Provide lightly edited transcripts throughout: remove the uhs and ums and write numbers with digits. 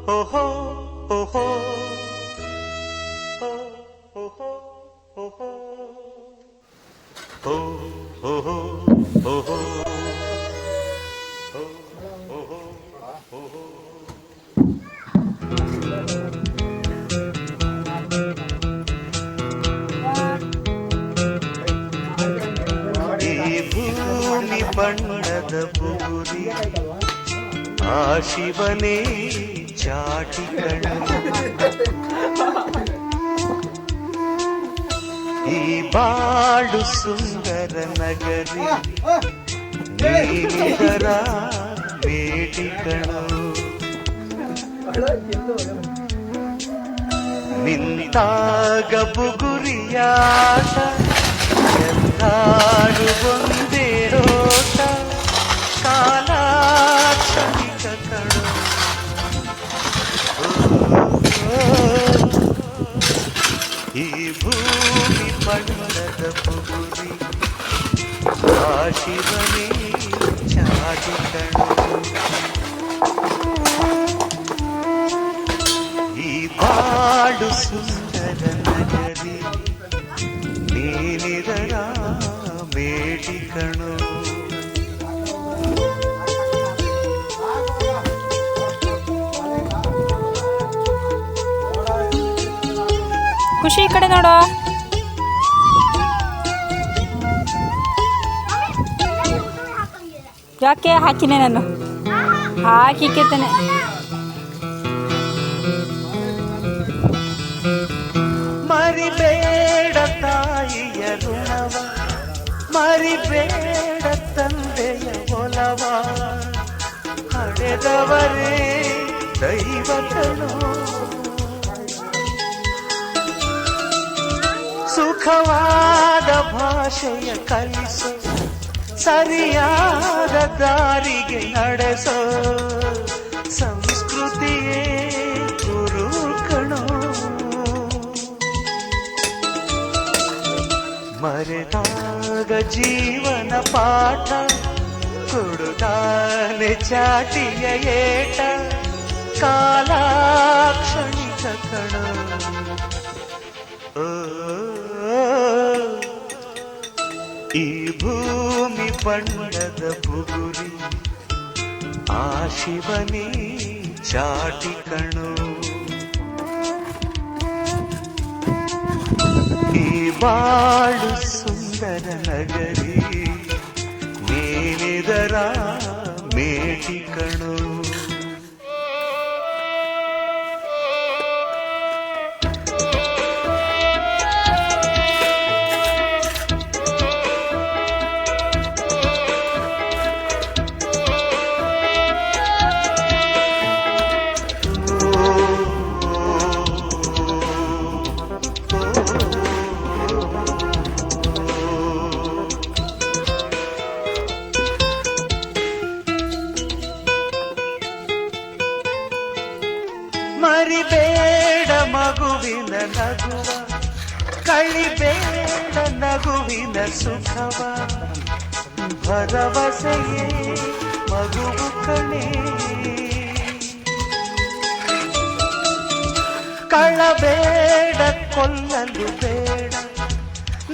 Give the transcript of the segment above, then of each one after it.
ಓಹೋ ಓಹೋ ಓಹೋ ಓಹೋ ಓಹೋ ಓಹೋ ಬಣ್ಣದ ಬೂರಿ ಆ ಶಿವನೇ ಚಾಟಿಗಳು ಈ ಬಾಳು ಸುಂದರ ನಗರಿ ನೀನಿದರ ಬೇಟಿಗಳು ನಿಂತಾಗ ಬುಗುರಿಯಾಟ ಎಲ್ಲಾರು ಒಂದೇ ರೋಟ ಕಾಲಾಕ್ಷಣಿಕಗಳು ಈ ಭೂಮಿ ಬಣ್ಣದ ಬುಗುರಿ ಆ ಶಿವನೇ ಚಾಟಿಗಳು ಈ ಬಾಳು ಸುಂದರ ನಗರಿ ನೀನಿದರ ಬೇಟಿಕಣು ಖುಷಿ ಈ ಕಡೆ ನೋಡೋ. ಯಾಕೆ ಹಾಕಿನೇ ನಾನು ಹಾಕಿಕ್ಕೇತೇನೆ. ಮರಿಬೇಡ ತಾಯಿಯ ಋಣವ, ಮರಿಬೇಡ ತಂದೆಯ ಒಲವ, ಹಡೆದವರೇ ದೈವಗಳು. ಸುಖವಾದ ಭಾಷೆಯ ಕಲಿಸೋ, ಸರಿಯಾದ ದಾರಿಗೆ ನಡೆಸೋ ಸಂಸ್ಕೃತಿಯೇ ಗುರು ಕಣೋ. ಮರೆತಾಗ ಜೀವನ ಪಾಠ ಕೊಡುತ್ತಾನೆ ಚಾಟಿಯ ಏಟ, ಕಾಲಾಕ್ಷಣಿಕ ಕಣ. ಈ ಭೂಮಿ ಬಣ್ಣದ ಬುಗುರಿ ಆ ಶಿವನೇ ಚಾಟಿ ಕಣು. ಈ ಬಾಳು ಸುಂದರ ನಗರಿ ನೀನಿದರ ಮೇಟಿ ಕಣು. ಮರಿಬೇಡ ಮಗುವಿನ ನಗುವ, ಕಳಿಬೇಡ ನಗುವಿನ ಸುಖವ, ಭರವಸೆಯೇ ಮಗುವು ಕಣೆ. ಕಳಬೇಡ ಕೊಲ್ಲಲು ಬೇಡ,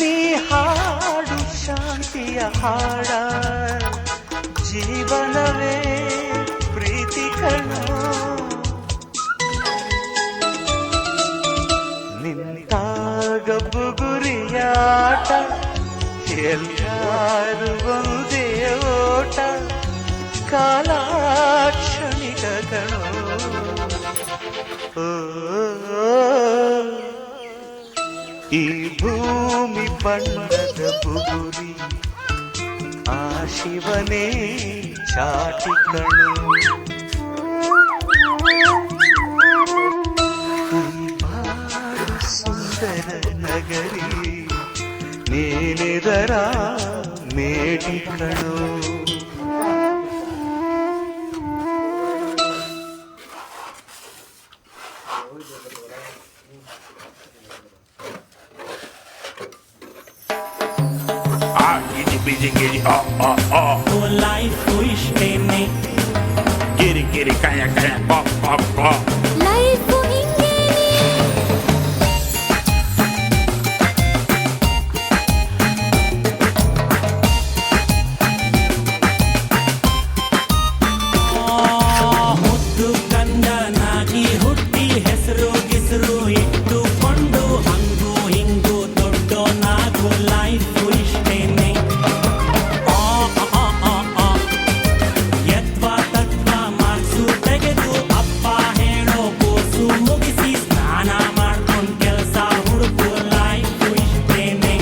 ನೀ ಹಾಡು ಶಾಂತಿಯ ಹಾಡ, ಜೀವನವೇ ಪ್ರೀತಿ ಕಣೋ. ನಿಂತಾಗ ಬುಗುರಿಯಾಟ, ಎಲ್ಲಾರು ಒಂದೇ ಓಟ, ಕಾಲಾಕ್ಷಣಿಕ ಕಣೋ. ಈ ಭೂಮಿ ಬಣ್ಣದ ಬುಗುರಿ ಆ ಶಿವನೇ ಚಾಟಿ ಕಣೋ. ಸುಂದರ ನಗರಿ ನೀನಿದರ ಮೇಟಿ ಕಣೋ. Get it, ಕಿರಿಕಿರಿ ಕಯ ಕಯ ಪೊ ಪೊ ಪೊ ಲೈಫು ಹಿಂಗೇನೆ ಮುದ್ದು ಕಂದನಾಗಿ ಹುಟ್ಟಿ ಹೆಸರು ಗಿಸರು ಇಟ್ಟುಕೊಂಡು ಹಂಗು ಹಿಂಗು ದೊಡ್ಡೋನಾಗು ಲೈಫು ಇಷ್ಟೇನೆ ಯತ್ವ ತತ್ವ ಮಾರ್ಕ್ಸು ತೆಗೆದು ಅಪ್ಪ ಹೇಳೋ ಕೋರ್ಸು ಮುಗಿಸಿ ಸ್ನಾನ ಮಾಡ್ಕೊಂಡು ಕೆಲಸ ಹುಡುಕು ಲೈಫು ಇಷ್ಟೇನೆ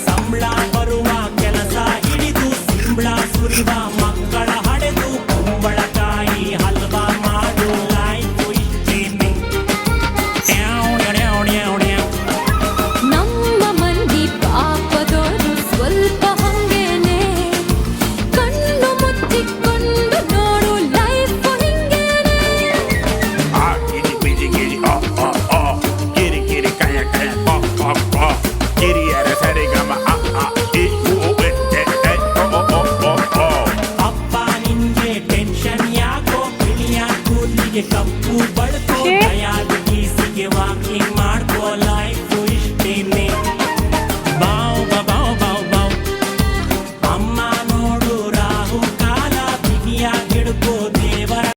ಸಂಬಳ ಬರುವ ಕೆಲಸ ಹಿಡಿದು ಸಿಂಬಳ ಸುರಿವ ಮಕ್ಕಳ ಹಡೆದು ಕುಂಬಳಕಾಯಿ ಹಲ್ವಾ ಮಾಡು ಲೈಫು ಇಷ್ಟೇನೆ ನಮ್ಮ ಮಂದಿ ಪಾಪದೋರು ಸ್ವಲ್ಪ ಹಂಗೇನೆ ಕಣ್ಣು ಮುಚ್ಚಿಕೊಂಡು ನೋಡು ಲೈಫು ಹಿಂಗೇನೆ ಆ ಕಿರಿ ಪಿರಿ ಕಿರಿ ಓ ಓ ಓ ಕಿರಿ ಕಿರಿ ಕಯ ಕಯ ಪೊ ಪೊ ಪೊ ಕಿರಿಯರ ಸರಿಗಮ ಅ ಆ ಇ ಉ ಎ ಎ ಓ ಓ ಓ ಓ ಅಪ್ಪ ನಿನ್ಗೆ ಟೆನ್ಷನ್ ಯಾಕೋ ಕಿಳಿಯ ಕೂದಲಿಗೆ ಕಪ್ಪು